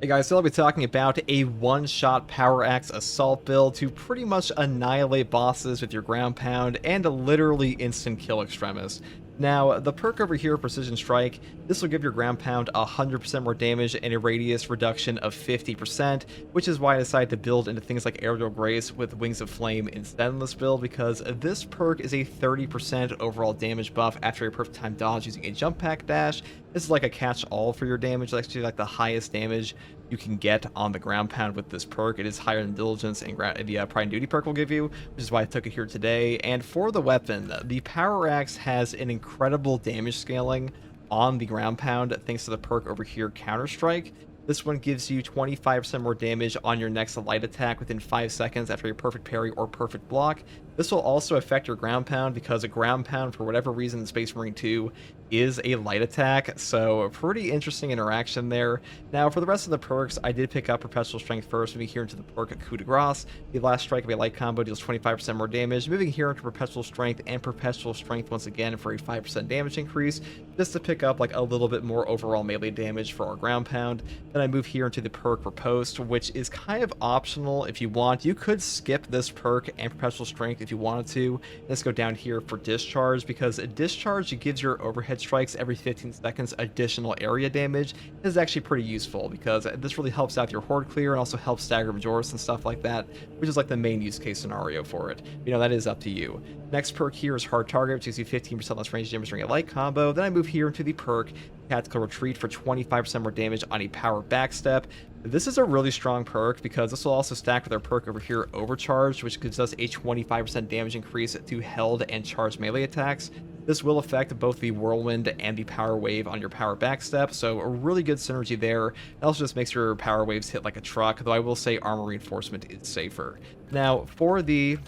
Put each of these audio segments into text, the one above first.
Hey guys, so I'll be talking about a one-shot power axe assault build to pretty much annihilate bosses with your ground pound and a literally instant kill extremis. Now, the perk over here, Precision Strike, this will give your ground pound 100% more damage and a radius reduction of 50%, which is why I decided to build into things like Aerial Grace with Wings of Flame instead in this build, because this perk is a 30% overall damage buff after a perfect time dodge using a jump pack dash. This is like a catch-all for your damage. It's actually like the highest damage you can get on the ground pound with this perk. It is higher than Diligence and the Pride and Duty perk will give you, which is why I took it here today. And for the weapon, the Power Axe has an incredible damage scaling on the ground pound thanks to the perk over here, Counter Strike. This one gives you 25% more damage on your next light attack within 5 seconds after a perfect parry or perfect block. This will also affect your ground pound because a ground pound, for whatever reason in Space Marine 2, is a light attack, so a pretty interesting interaction there. Now, for the rest of the perks, I did pick up Perpetual Strength first, moving here into the perk Coup de Grace. The last strike of a light combo deals 25% more damage, moving here into Perpetual Strength and Perpetual Strength once again for a 5% damage increase, just to pick up like a little bit more overall melee damage for our ground pound. Then I move here into the perk Riposte, which is kind of optional if you want. You could skip this perk and Perpetual Strength if you wanted to. Let's go down here for Discharge, because a Discharge, it gives your overhead strikes every 15 seconds additional area damage. This is actually pretty useful because this really helps out your horde clear and also helps stagger Majoris and stuff like that, which is like the main use case scenario for it. You know, that is up to you. Next perk here is Hard Target, which gives you 15% less range damage during a light combo. Then I move here into the perk Tactical Retreat for 25% more damage on a power backstep. This is a really strong perk because this will also stack with our perk over here, Overcharge, which gives us a 25% damage increase to held and charged melee attacks. This will affect both the Whirlwind and the Power Wave on your power backstep, so a really good synergy there. It also just makes your power waves hit like a truck, though I will say armor reinforcement is safer. Now, for the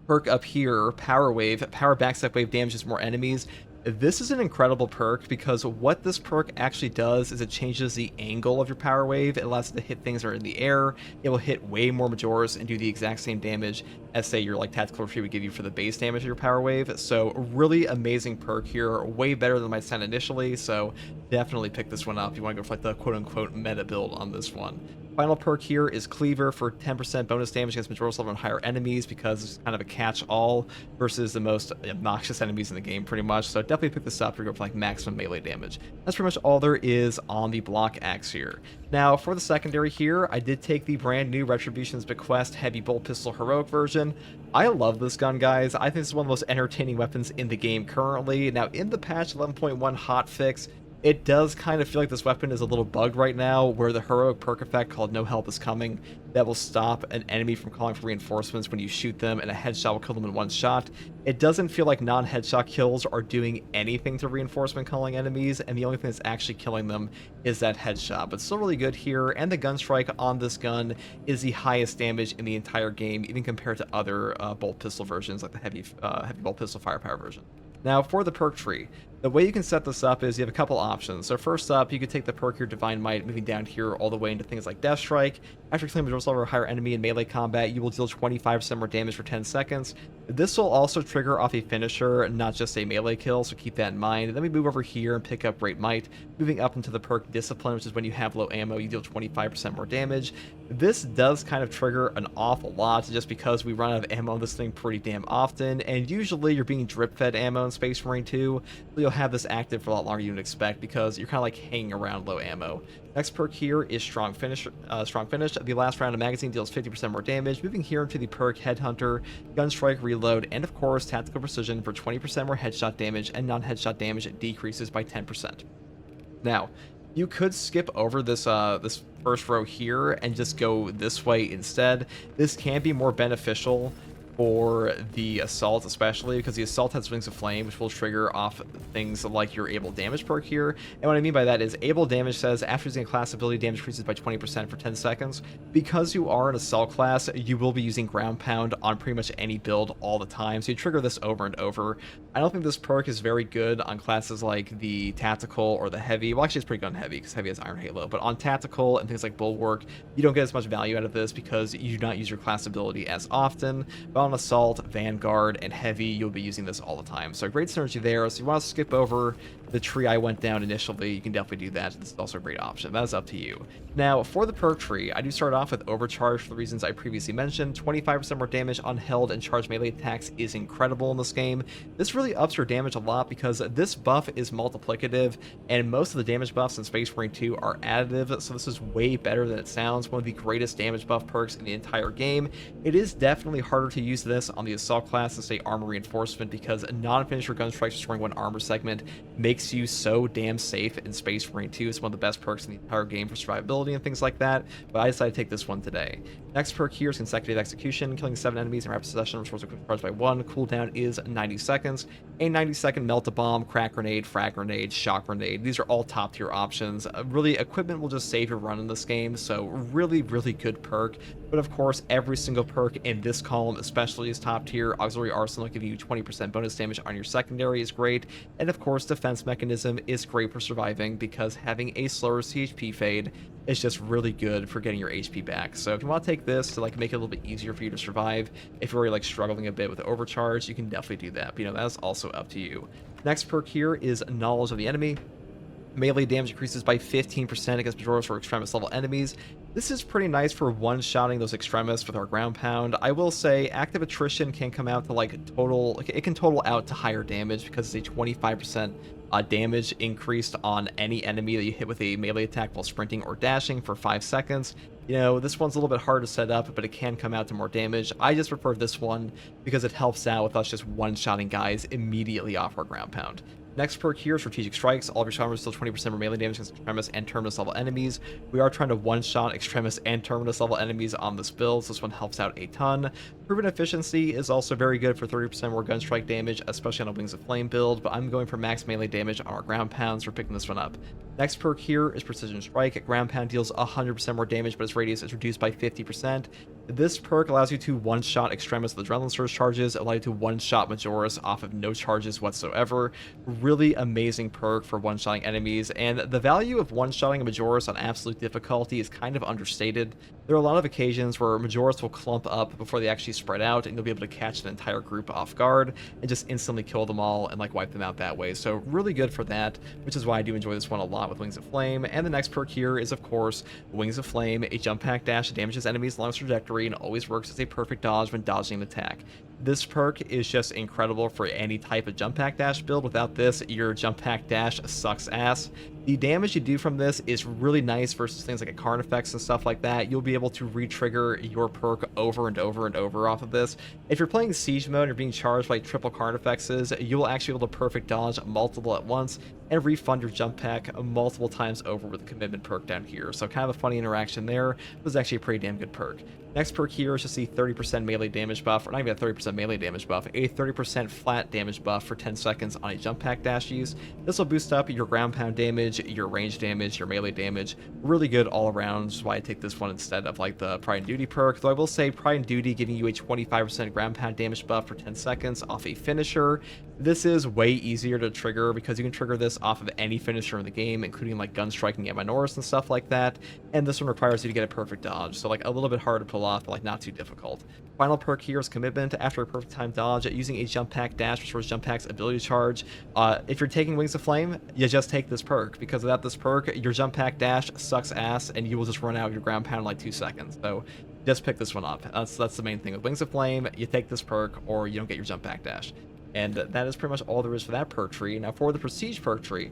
perk up here, Power Wave, power backstep wave damages more enemies. This is an incredible perk because what this perk actually does is it changes the angle of your power wave. It allows it to hit things that are in the air. It will hit way more Majoris and do the exact same damage as, say, your like Tactical Retreat would give you for the base damage of your power wave. So a really amazing perk here, way better than might sound initially. So definitely pick this one up if you want to go for like the quote-unquote meta build on this one. Final perk here is Cleaver for 10% bonus damage against Majoris level and higher enemies, because it's kind of a catch-all versus the most obnoxious enemies in the game pretty much. So definitely pick this up to go for like maximum melee damage. That's pretty much all there is on the block axe here. Now for the secondary here, I did take the brand new Retribution's Bequest Heavy Bolt Pistol Heroic version. I love this gun, guys. I think this is one of the most entertaining weapons in the game currently. Now in the patch 11.1 hotfix, it does kind of feel like this weapon is a little bugged right now, where the heroic perk effect called No Help is Coming that will stop an enemy from calling for reinforcements when you shoot them, and a headshot will kill them in one shot. It doesn't feel like non-headshot kills are doing anything to reinforcement calling enemies, and the only thing that's actually killing them is that headshot. But still really good here, and the gun strike on this gun is the highest damage in the entire game, even compared to other bolt pistol versions like the heavy bolt pistol firepower version. Now for the perk tree, the way you can set this up is you have a couple options. So first up, you could take the perk here, Divine Might, moving down here all the way into things like Death Strike. After killing Majoris level or higher enemy in melee combat, you will deal 25% more damage for 10 seconds. This will also trigger off a finisher, not just a melee kill, so keep that in mind. And then we move over here and pick up Great Might, moving up into the perk Discipline, which is when you have low ammo, you deal 25% more damage. This does kind of trigger an awful lot, just because we run out of ammo on this thing pretty damn often, and usually you're being drip-fed ammo in Space Marine 2, so you'll have this active for a lot longer than you'd expect because you're kind of like hanging around low ammo. Next perk here is Strong Finish. The last round of magazine deals 50% more damage. Moving here into the perk Headhunter, Gun Strike Reload, and of course Tactical Precision for 20% more headshot damage, and non-headshot damage decreases by 10%. Now, you could skip over this this first row here and just go this way instead. This can be more beneficial for the assault, especially because the assault has Wings of Flame, which will trigger off things like your able damage perk here. And what I mean by that is able damage says after using a class ability, damage increases by 20% for 10 seconds. Because you are an assault class, you will be using ground pound on pretty much any build all the time, so you trigger this over and over. I don't think this perk is very good on classes like the tactical or the heavy. Well, actually it's pretty good on heavy because heavy has Iron Halo, but on tactical and things like Bulwark, you don't get as much value out of this because you do not use your class ability as often. But on assault, vanguard, and heavy, you'll be using this all the time, so great synergy there. So you want to skip over the tree I went down initially, you can definitely do that. This is also a great option. That is up to you. Now, for the perk tree, I do start off with Overcharge for the reasons I previously mentioned. 25% more damage on held and charged melee attacks is incredible in this game. This really ups your damage a lot because this buff is multiplicative, and most of the damage buffs in Space Marine 2 are additive, so this is way better than it sounds. One of the greatest damage buff perks in the entire game. It is definitely harder to use this on the Assault class than, say, Armor Reinforcement, because non-finisher gun strikes destroying one armor segment makes you so damn safe in Space Marine 2. It's one of the best perks in the entire game for survivability and things like that, but I decided to take this one today. Next perk here is Consecutive Execution. Killing 7 enemies in rapid succession restores a quick charge by 1. Cooldown is 90 seconds. A 90-second Melt-A-Bomb, Crack Grenade, Frag Grenade, Shock Grenade. These are all top-tier options. Really, equipment will just save your run in this game, so really, really good perk. But of course, every single perk in this column especially is top tier. Auxiliary Arsenal give you 20% bonus damage on your secondary is great. And of course, Defense Mechanism is great for surviving because having a slower CHP fade is just really good for getting your HP back. So if you want to take this to like make it a little bit easier for you to survive, if you're already like struggling a bit with Overcharge, you can definitely do that. But you know, that's also up to you. Next perk here is Knowledge of the Enemy. Melee damage increases by 15% against Majoris or Extremis level enemies. This is pretty nice for one-shotting those Extremis with our ground pound. I will say active attrition can come out to like total, it can total out to higher damage because it's a 25% damage increased on any enemy that you hit with a melee attack while sprinting or dashing for 5 seconds. You know, this one's a little bit hard to set up, but it can come out to more damage. I just prefer this one because it helps out with us just one-shotting guys immediately off our ground pound. Next perk here, Strategic Strikes. All of your Shaman still 20% more melee damage against Extremis and Terminus level enemies. We are trying to one-shot Extremis and Terminus level enemies on this build, so this one helps out a ton. Proven Efficiency is also very good for 30% more gun strike damage, especially on a Wings of Flame build, but I'm going for max melee damage on our ground pounds for picking this one up. Next perk here is Precision Strike. Ground pound deals 100% more damage, but its radius is reduced by 50%. This perk allows you to one-shot Extremis with Adrenaline Surge charges, allow you to one-shot Majoris off of no charges whatsoever. Really amazing perk for one-shotting enemies, and the value of one-shotting a Majoris on absolute difficulty is kind of understated. There are a lot of occasions where Majoris will clump up before they actually spread out, and you'll be able to catch an entire group off guard and just instantly kill them all and like wipe them out that way. So really good for that, which is why I do enjoy this one a lot with Wings of Flame. And the next perk here is, of course, Wings of Flame, a jump pack dash that damages enemies along its trajectory and always works as a perfect dodge when dodging an attack. This perk is just incredible for any type of jump pack dash build. Without this, your jump pack dash sucks ass. The damage you do from this is really nice versus things like a Karn effects and stuff like that. You'll be able to re-trigger your perk over and over and over off of this. If you're playing Siege mode and you're being charged by triple Karn effects, you will actually be able to perfect dodge multiple at once and refund your jump pack multiple times over with the commitment perk down here. So kind of a funny interaction there. It was actually a pretty damn good perk. Next perk here is just the 30% melee damage buff, or not even a 30% melee damage buff, a 30% flat damage buff for 10 seconds on a jump pack dash use. This will boost up your ground pound damage, your range damage, your melee damage. Really good all around, which is why I take this one instead of like the Pride and Duty perk. Though I will say Pride and Duty giving you a 25% ground pound damage buff for 10 seconds off a finisher. This is way easier to trigger because you can trigger this off of any finisher in the game, including like gun striking at Minoris and stuff like that. And this one requires you to get a perfect dodge, so like a little bit harder to pull off, but like not too difficult. Final perk here is Commitment. After a perfect time dodge, using a jump pack dash restores jump pack's ability charge. If you're taking Wings of Flame, you just take this perk, because without this perk, your jump pack dash sucks ass and you will just run out of your ground pound in like 2 seconds. So just pick this one up. That's the main thing with Wings of Flame. You take this perk or you don't get your jump pack dash. And that is pretty much all there is for that perk tree. Now for the Prestige perk tree,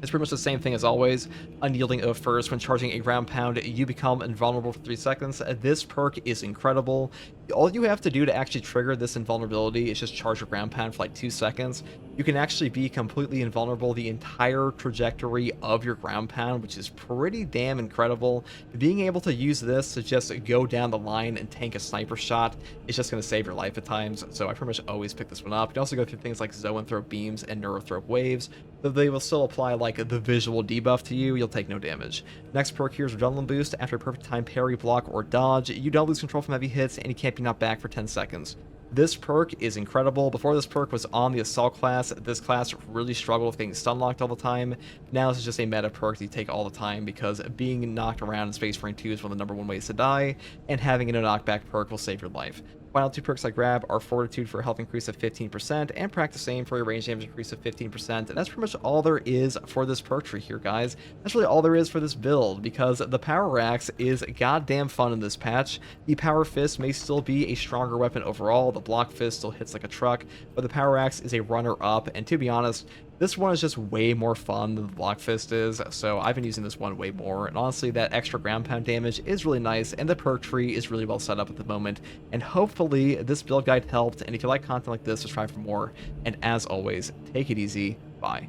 it's pretty much the same thing as always. Unyielding Oath first. When charging a ground pound, you become invulnerable for 3 seconds. This perk is incredible. All you have to do to actually trigger this invulnerability is just charge your ground pound for like 2 seconds. You can actually be completely invulnerable the entire trajectory of your ground pound, which is pretty damn incredible. Being able to use this to just go down the line and tank a sniper shot is just going to save your life at times. So I pretty much always pick this one up. You can also go through things like Zoanthrope beams and Neurothrope waves, though they will still apply like the visual debuff to you. You'll take no damage. Next perk here is Adrenaline Boost. After a perfect time parry, block, or dodge, you don't lose control from heavy hits and you can't be knocked back for 10 seconds. This perk is incredible. Before this perk was on the Assault class, this class really struggled with getting stun locked all the time. Now this is just a meta perk that you take all the time because being knocked around in Space Marine 2 is one of the #1 ways to die, and having a no knockback perk will save your life. Final 2 perks I grab are Fortitude for a health increase of 15% and Practice Aim for a range damage increase of 15%. And that's pretty much all there is for this perk tree here, guys. That's really all there is for this build, because the Power Axe is goddamn fun in this patch. The Power Fist may still be a stronger weapon overall. The Block Fist still hits like a truck, but the Power Axe is a runner-up. And to be honest, this one is just way more fun than the Block Fist is, so I've been using this one way more, and honestly that extra ground pound damage is really nice, and the perk tree is really well set up at the moment, and hopefully this build guide helped, and if you like content like this, subscribe for more, and as always, take it easy, bye.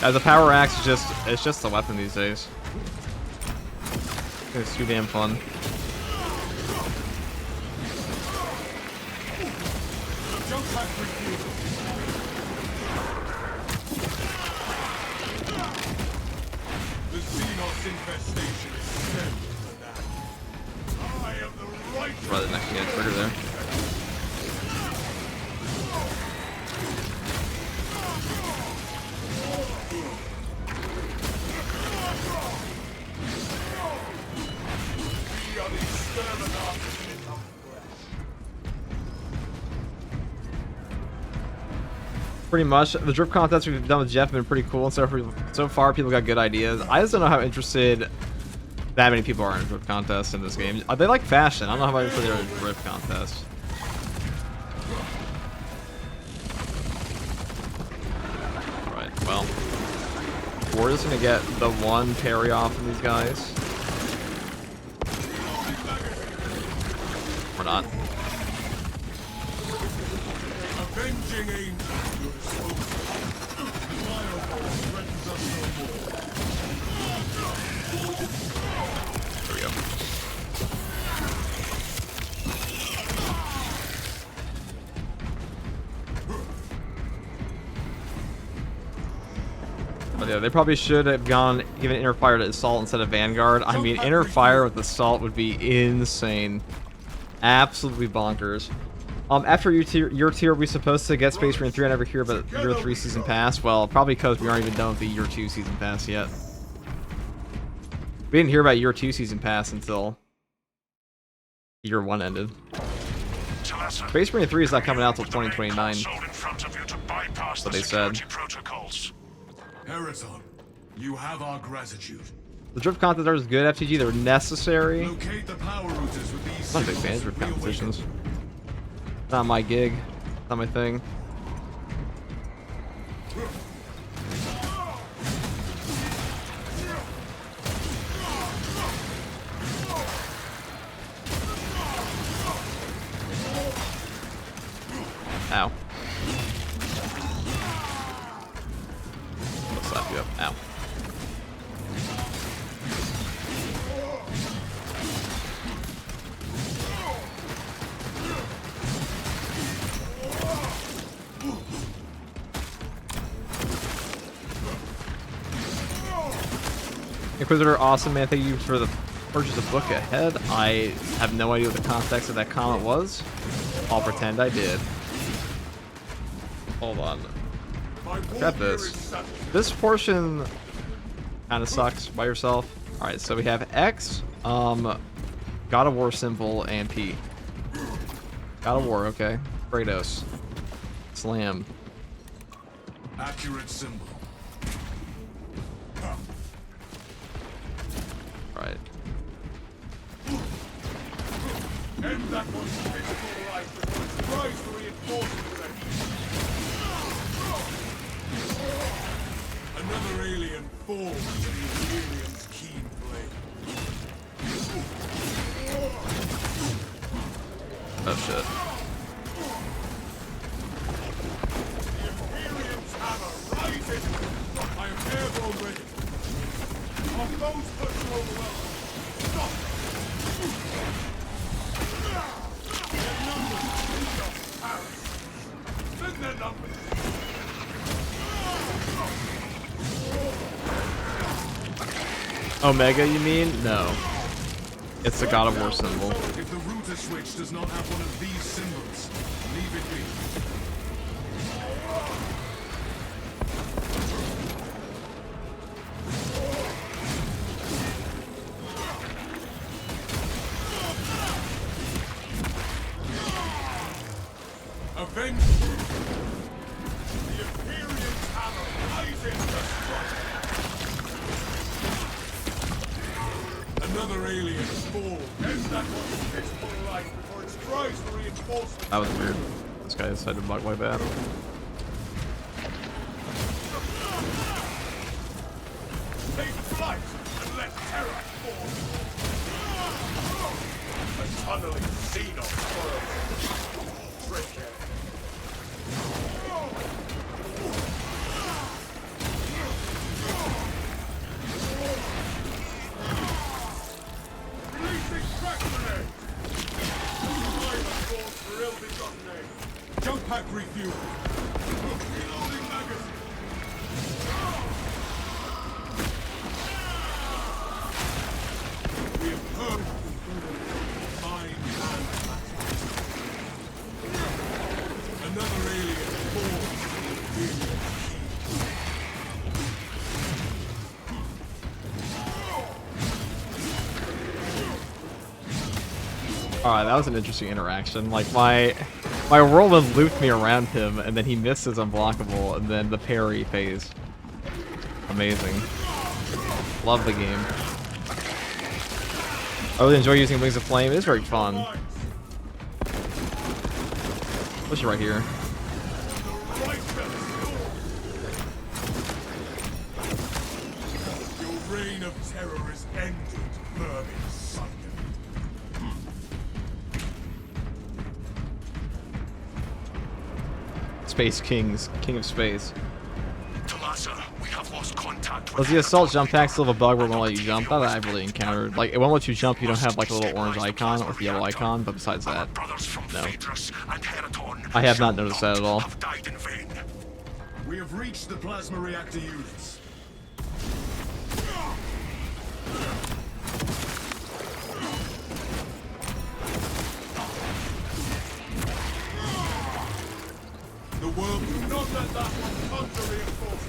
As a Power Axe, it's just a weapon these days. It's too damn fun. Probably the next game trigger there. Pretty much, the drip contests we've done with Jeff have been pretty cool, and so far people got good ideas. I just don't know how interested that many people are in drip contests in this game. They like fashion. I don't know how interested they are in drip contests. Right, well, we're just gonna get the one parry off of these guys. We're not. Avenging angel. There we go. But yeah, they probably should have given Inner Fire to Assault instead of Vanguard. I mean, Inner Fire with Assault would be insane. Absolutely bonkers. After your tier, we're supposed to get Space Marine 3 on every year, but year 3 season pass. Well, probably because we aren't even done with the year 2 season pass yet. We didn't hear about year 2 season pass until year 1 ended. Space Marine 3 is not coming out till 2029. That's what they said. Hereton, you have our gratitude. The drip content are good FTG. They're necessary. Locate the power routers with these. I'm not a big fan of drip competitions. Not my gig. Not my thing. Ow. I'll slap you up. Ow. Inquisitor, awesome, man. Thank you for the purchase of book ahead. I have no idea what the context of that comment was. I'll pretend I did. Hold on. Got this. This portion kind of sucks by yourself. Alright, so we have X, God of War symbol, and P. God of War, okay. Kratos. Slam. Accurate symbol. Right. End that one's physical life before it tries to reinforce it. Another alien falls to the Imperium's keen blade. Oh shit. The Imperium's hammer rises. I am airborne ready. Our foes push to overwhelm. Stop! Their numbers lead us to Paris. Send their numbers. Omega, you mean? No. It's the God of War symbol. If the router switch does not have one of these symbols, leave it be. Avenge! The Imperial hammer rising to strike! Another alien spawn. End that one's fistful of life before it tries to reinforce it. That was weird. This guy decided to bug my bad. Take flight and let terror fall. A tunneling xenon world. Trick it. Releasing crack grenade. Jump pack refuel. Reloading magazine. We have heard mind and matter. Another alien born from the Imperial Alright, that was an interesting interaction. Like, my whirlwind looped me around him, and then he misses unblockable, and then the parry phase. Amazing. Love the game. I really enjoy using Wings of Flame. It is very fun. Push it right here. Your reign of terror is ended, vermin son. Space Kings. King of Space. Talasa, we have lost contact with Was the assault jump pack still have a bug where it won't let you jump? That I've really encountered. Like, it won't let you jump, you don't have like a little orange icon or the yellow icon, but besides that, no. I have not noticed that at all. We have reached the plasma reactor units. The world do not let that one come to reinforcement.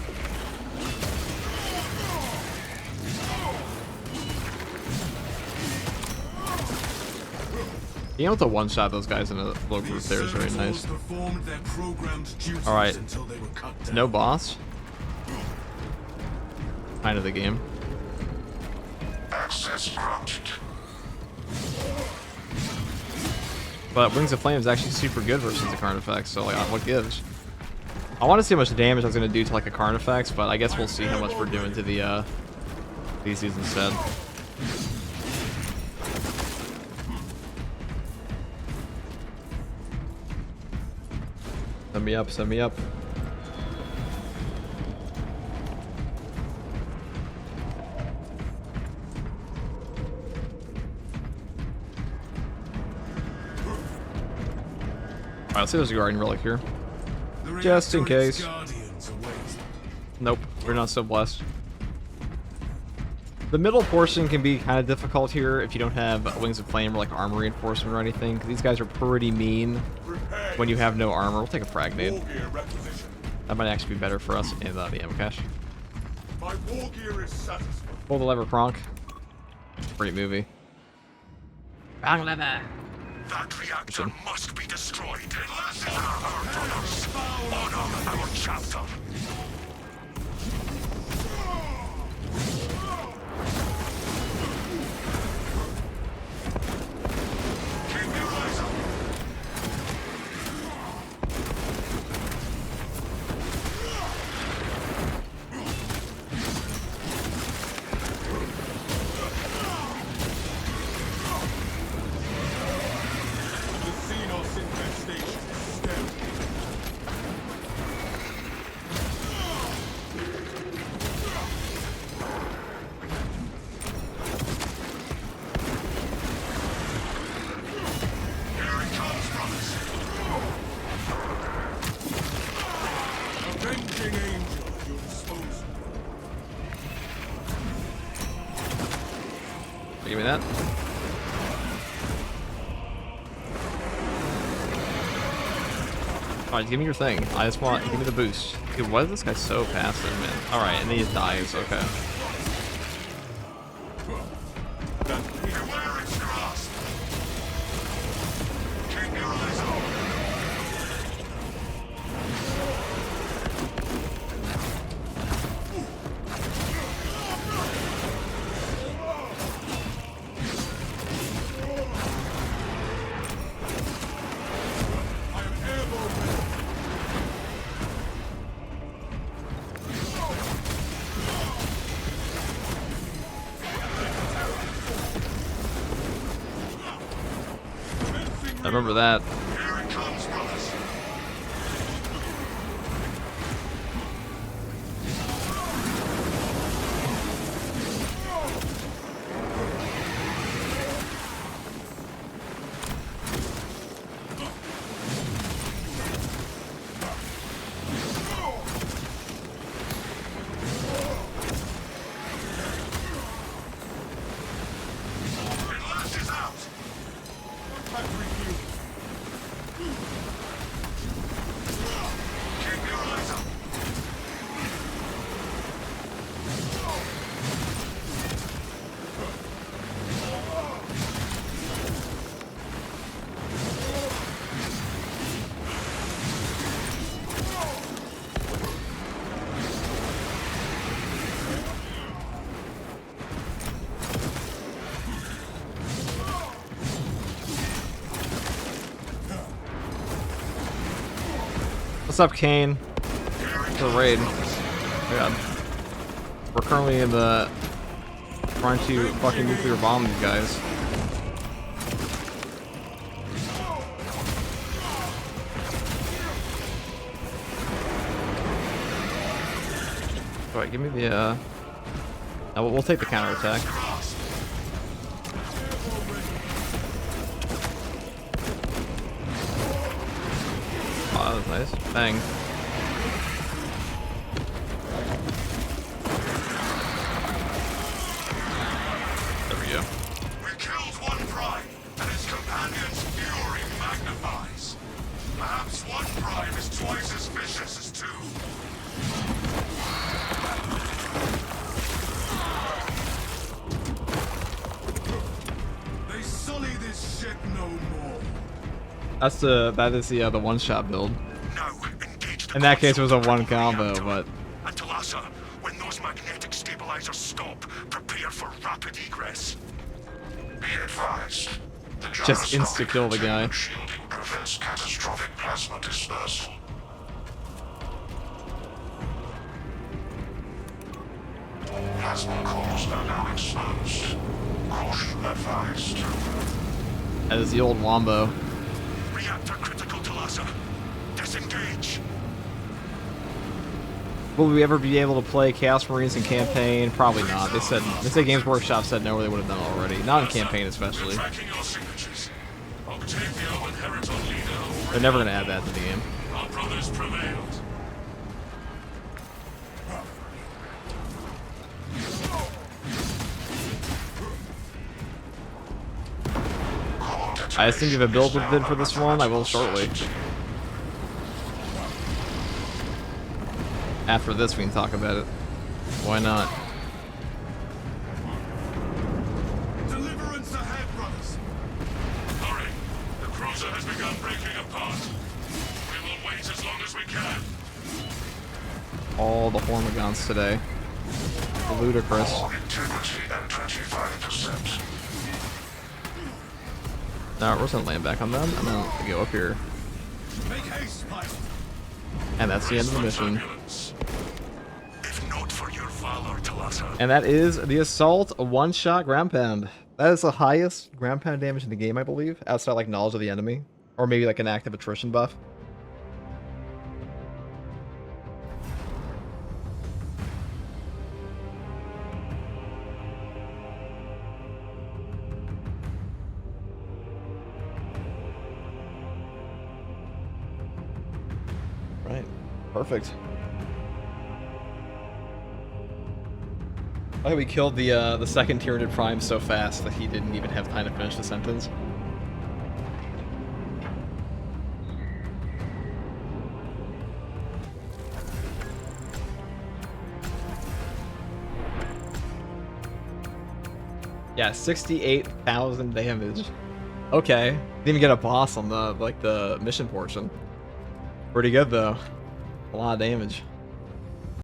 Being able to one-shot those guys in a little group there is very nice. Alright. No boss. Kind of the game. Access granted. But Wings of Flame is actually super good versus the Carnifex, so like, what gives? I want to see how much damage I was going to do to like a Carnifex, but I guess we'll see how much we're doing to the PCs instead. Send me up, send me up. Alright, let's see if there's a Guardian Relic here. Just in case. Nope, we're not so blessed. The middle portion can be kind of difficult here if you don't have Wings of Flame or like armor reinforcement or anything, because these guys are pretty mean when you have no armor. We'll take a frag nade. That might actually be better for us in the ammo cache. My war gear is satisfied. Pull the lever, Kronk. Great movie. Wrong lever. That reactor must be destroyed. Honor our brothers. Honor our chapter. Keep your eyes up. Give me that. Alright, give me your thing. I just want, give me the boost. Dude, why is this guy so passive, man? Alright, and then he just dies, okay. Beware its grasp. Keep your eyes open. I remember that. Here it comes, brothers. It lashes out. Keep your eyes up. What's up, Kane? The raid. Oh god. We're currently in the trying to fucking nuclear bomb these guys. Alright, give me the no, we'll take the counterattack. Oh, that was nice. Bang. There we go. We killed one prime, and its companion's fury magnifies. Perhaps one prime is twice as vicious as two. They sully this ship no more. That is the one-shot build. Now, engage the In that case, it was a console one combo, reactor. but And Talassa, when those magnetic stabilizers stop, prepare for rapid egress. Be advised. The just insta-kill the guy. Shielding prevents catastrophic plasma dispersal. Plasma cores are now exposed. Caution advised. that is the old Wombo. Reactor critical, Talassa. Disengage. Will we ever be able to play Chaos Marines in campaign? Probably not. They said Games Workshop said no, or they would have done it already. Not in campaign, especially. Tracking your signatures. Octavio and Heriton Lido. They're never gonna add that to the game. Our brothers prevailed. I just think if a build was bid for this one, I will shortly. After this, we can talk about it. Why not? Deliverance ahead, brothers. Hurry! The cruiser has begun breaking apart. We will wait as long as we can. All the Hormigons today. Ludicrous. Integrity at 25%. Now, we're gonna land back on them, and then we go up here. Make haste, pilot. And that's the end of the mission. Ambulance. If not for your valor, Talassa. And that is the Assault one-shot ground pound. That is the highest ground pound damage in the game, I believe, outside like knowledge of the enemy, or maybe like an active attrition buff. Right, perfect. I think we killed the second Tyranid Prime so fast that he didn't even have time to finish the sentence. Yeah, 68,000 damage. Okay. Didn't even get a boss on the, like, the mission portion. Pretty good, though. A lot of damage.